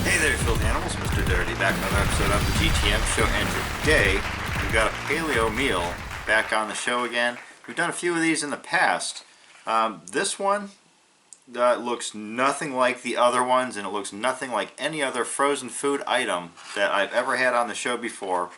Hey there, filthy animals. Mr. Dirty back with another episode of the GTM show, and today we've got a paleo meal back on the show again. We've done a few of these in the past. This one looks nothing like the other ones, and it looks nothing like any other frozen food item that I've ever had on the show before.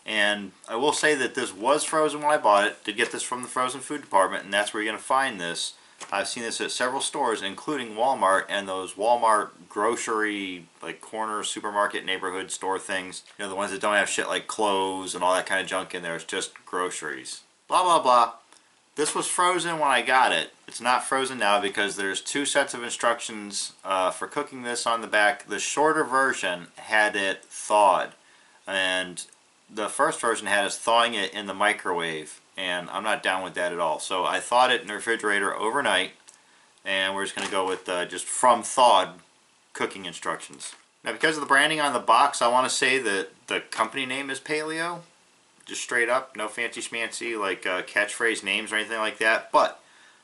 And I will say that this was frozen when I bought it. Did get this from the frozen food department, and that's where you're going to find this. I've seen this at several stores, including Walmart and those Walmart grocery, like corner supermarket neighborhood store things. You know, the ones that don't have shit like clothes and all that kind of junk in there. It's just groceries. Blah, blah, blah. This was frozen when I got it. It's not frozen now because there's two sets of instructions for cooking this on the back. The shorter version had it thawed, and the first version had us thawing it in the microwave, and I'm not down with that at all. So I thawed it in the refrigerator overnight, and we're just going to go with just from thawed cooking instructions. Now, because of the branding on the box, I want to say that the company name is Paleo. Just straight up, no fancy schmancy like catchphrase names or anything like that. But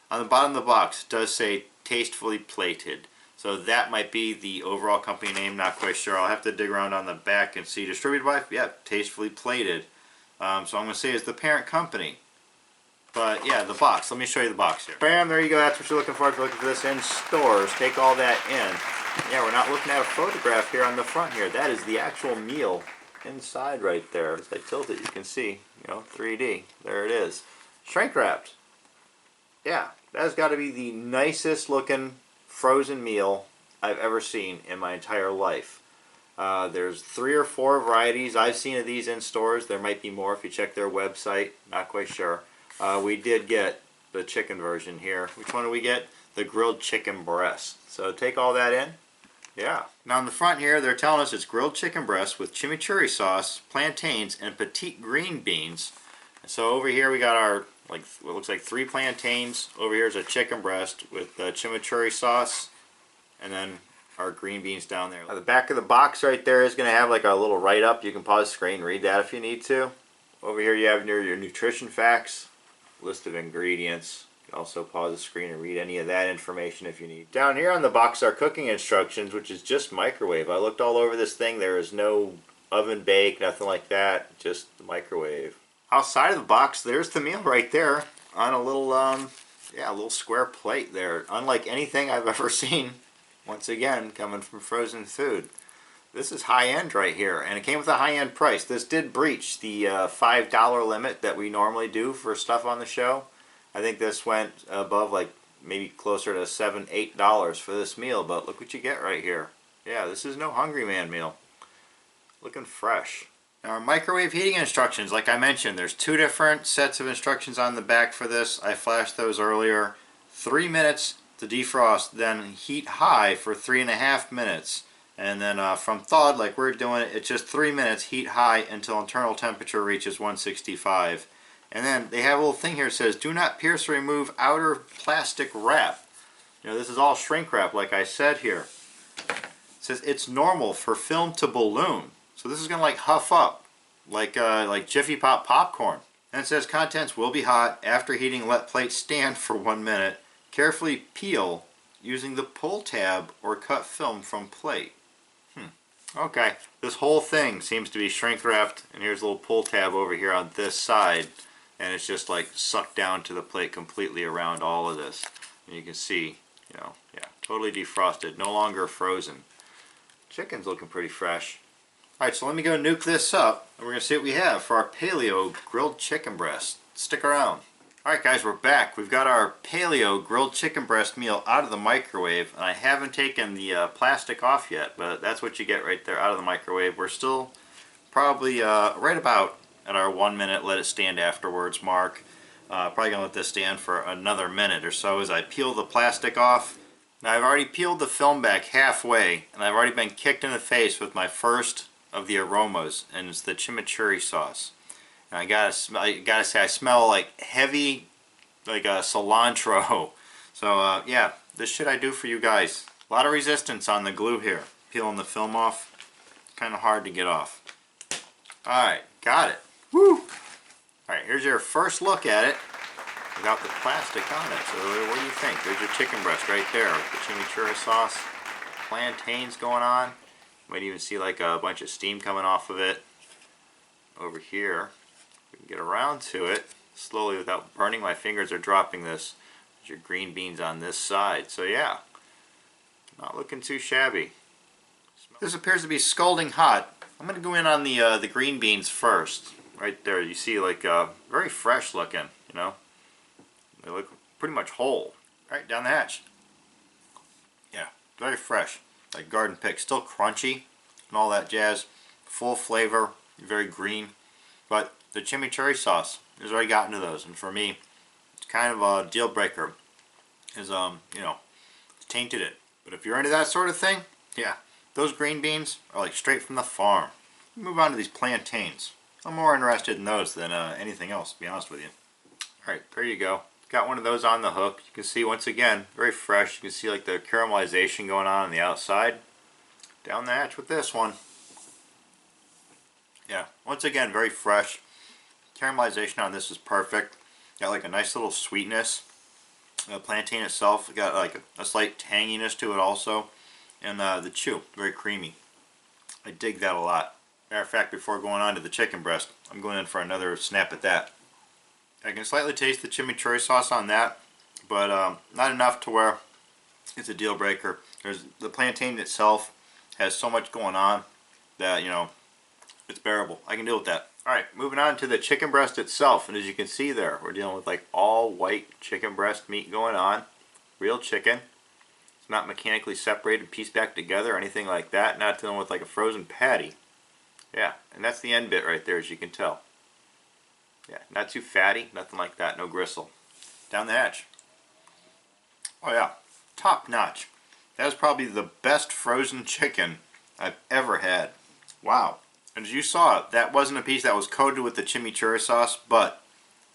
on the bottom of the box it does say Tastefully Plated. So that might be the overall company name, not quite sure. I'll have to dig around on the back and see. Distributed by, yeah, Tastefully Plated. So I'm going to say it's the parent company. But yeah, the box. Let me show you the box here. Bam, there you go. That's what you're looking for if you're looking for this in stores. Take all that in. Yeah, we're not looking at a photograph here on the front here. That is the actual meal inside right there. As I tilt it, you can see, 3D. There it is. Shrink wrapped. Yeah, that's got to be the nicest looking frozen meal I've ever seen in my entire life. There's 3 or 4 varieties I've seen of these in stores. There might be more if you check their website. Not quite sure. We did get the chicken version here. Which one do we get? The grilled chicken breast. So take all that in. Yeah. Now on the front here, they're telling us it's grilled chicken breast with chimichurri sauce, plantains, and petite green beans. And so over here we got our, what looks like 3 plantains. Over here is a chicken breast with chimichurri sauce, and then our green beans down there. Now the back of the box right there is going to have like a little write-up. You can pause the screen and read that if you need to. Over here you have your nutrition facts, list of ingredients. You can also pause the screen and read any of that information if you need. Down here on the box are cooking instructions, which is just microwave. I looked all over this thing. There is no oven bake, nothing like that, just the microwave. Outside of the box, there's the meal right there on a little, a little square plate there. Unlike anything I've ever seen, once again, coming from frozen food. This is high-end right here, and it came with a high-end price. This did breach the $5 limit that we normally do for stuff on the show. I think this went above like maybe closer to $7, $8 for this meal, but look what you get right here. Yeah, this is no Hungry Man meal. Looking fresh. Now our microwave heating instructions, like I mentioned, there's 2 different sets of instructions on the back for this. I flashed those earlier. 3 minutes to defrost, then heat high for 3.5 minutes. And then from thawed, like we're doing it, it's just 3 minutes, heat high until internal temperature reaches 165. And then they have a little thing here that says, do not pierce or remove outer plastic wrap. This is all shrink wrap, like I said here. It says it's normal for film to balloon. So this is going to like huff up, like Jiffy Pop popcorn. And it says contents will be hot. After heating, let plate stand for 1 minute. Carefully peel using the pull tab or cut film from plate. Okay, this whole thing seems to be shrink wrapped, and here's a little pull tab over here on this side, and it's just like sucked down to the plate completely around all of this. And you can see, totally defrosted, no longer frozen. Chicken's looking pretty fresh. Alright, so let me go nuke this up, and we're going to see what we have for our Paleo grilled chicken breast. Stick around. Alright guys, we're back. We've got our Paleo grilled chicken breast meal out of the microwave, and I haven't taken the plastic off yet, but that's what you get right there out of the microwave. We're still probably right about at our 1 minute let it stand afterwards mark. Probably going to let this stand for another minute or so as I peel the plastic off. Now I've already peeled the film back halfway, and I've already been kicked in the face with my first of the aromas, and it's the chimichurri sauce. And I gotta say, I smell like heavy, like a cilantro. So yeah, this shit I do for you guys. A lot of resistance on the glue here. Peeling the film off, kind of hard to get off. Alright, got it. Woo! Alright, here's your first look at it without the plastic on it. So what do you think? There's your chicken breast right there with the chimichurri sauce. Plantains going on. Might even see like a bunch of steam coming off of it. Over here, we can get around to it slowly without burning my fingers or dropping this. There's your green beans on this side. So yeah, not looking too shabby. This appears to be scalding hot. I'm going to go in on the green beans first. Right there, you see like very fresh looking, you know. They look pretty much whole. Right down the hatch. Yeah, very fresh. Like garden pick, still crunchy and all that jazz. Full flavor, very green. But the chimichurri sauce has already gotten to those, and for me, it's kind of a deal breaker. Is you know, it's tainted it. But if you're into that sort of thing, yeah, those green beans are like straight from the farm. Move on to these plantains. I'm more interested in those than anything else, to be honest with you. Alright, there you go. Got one of those on the hook. You can see, once again, very fresh. You can see like the caramelization going on the outside. Down the hatch with this one. Yeah, once again, very fresh. Caramelization on this is perfect. Got like a nice little sweetness. The plantain itself got like a slight tanginess to it also. And the chew, very creamy. I dig that a lot. Matter of fact, before going on to the chicken breast, I'm going in for another snap at that. I can slightly taste the chimichurri sauce on that, but not enough to where it's a deal breaker. The plantain itself has so much going on that, you know, it's bearable. I can deal with that. Alright, moving on to the chicken breast itself, and as you can see there, we're dealing with like all white chicken breast meat going on. Real chicken. It's not mechanically separated, pieced back together, or anything like that. Not dealing with like a frozen patty. Yeah, and that's the end bit right there, as you can tell. Yeah, not too fatty, nothing like that, no gristle. Down the hatch. Oh yeah, top notch. That is probably the best frozen chicken I've ever had. Wow. And as you saw, that wasn't a piece that was coated with the chimichurri sauce, but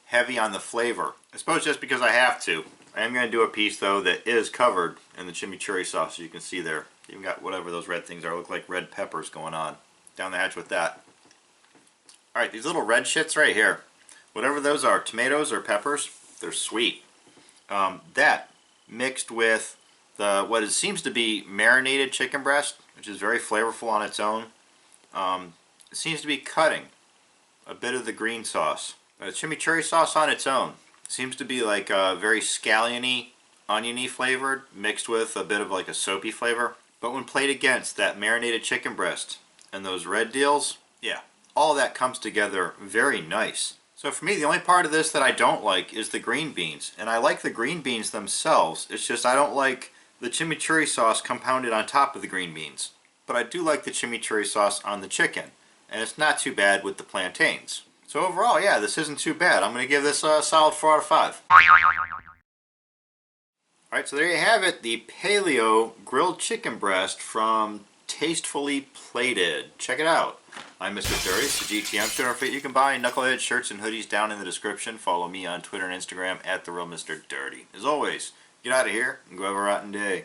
heavy on the flavor. I suppose just because I have to. I am going to do a piece though that is covered in the chimichurri sauce, as you can see there. Even got whatever those red things are, look like red peppers going on. Down the hatch with that. Alright, these little red shits right here. Whatever those are, tomatoes or peppers, they're sweet. That mixed with the what seems to be marinated chicken breast, which is very flavorful on its own. It seems to be cutting a bit of the green sauce. The chimichurri sauce on its own seems to be like very scalliony, oniony flavored, mixed with a bit of like a soapy flavor. But when played against that marinated chicken breast and those red deals, yeah, all that comes together very nice. So for me, the only part of this that I don't like is the green beans. And I like the green beans themselves. It's just I don't like the chimichurri sauce compounded on top of the green beans. But I do like the chimichurri sauce on the chicken. And it's not too bad with the plantains. So overall, yeah, this isn't too bad. I'm going to give this a solid 4 out of 5. Alright, so there you have it. The Paleo grilled chicken breast from Tastefully Plated. Check it out. I'm Mr. Dirty. It's the GTM show. You can buy Knucklehead shirts and hoodies down in the description. Follow me on Twitter and Instagram at TheRealMrDirty. As always, get out of here and go have a rotten day.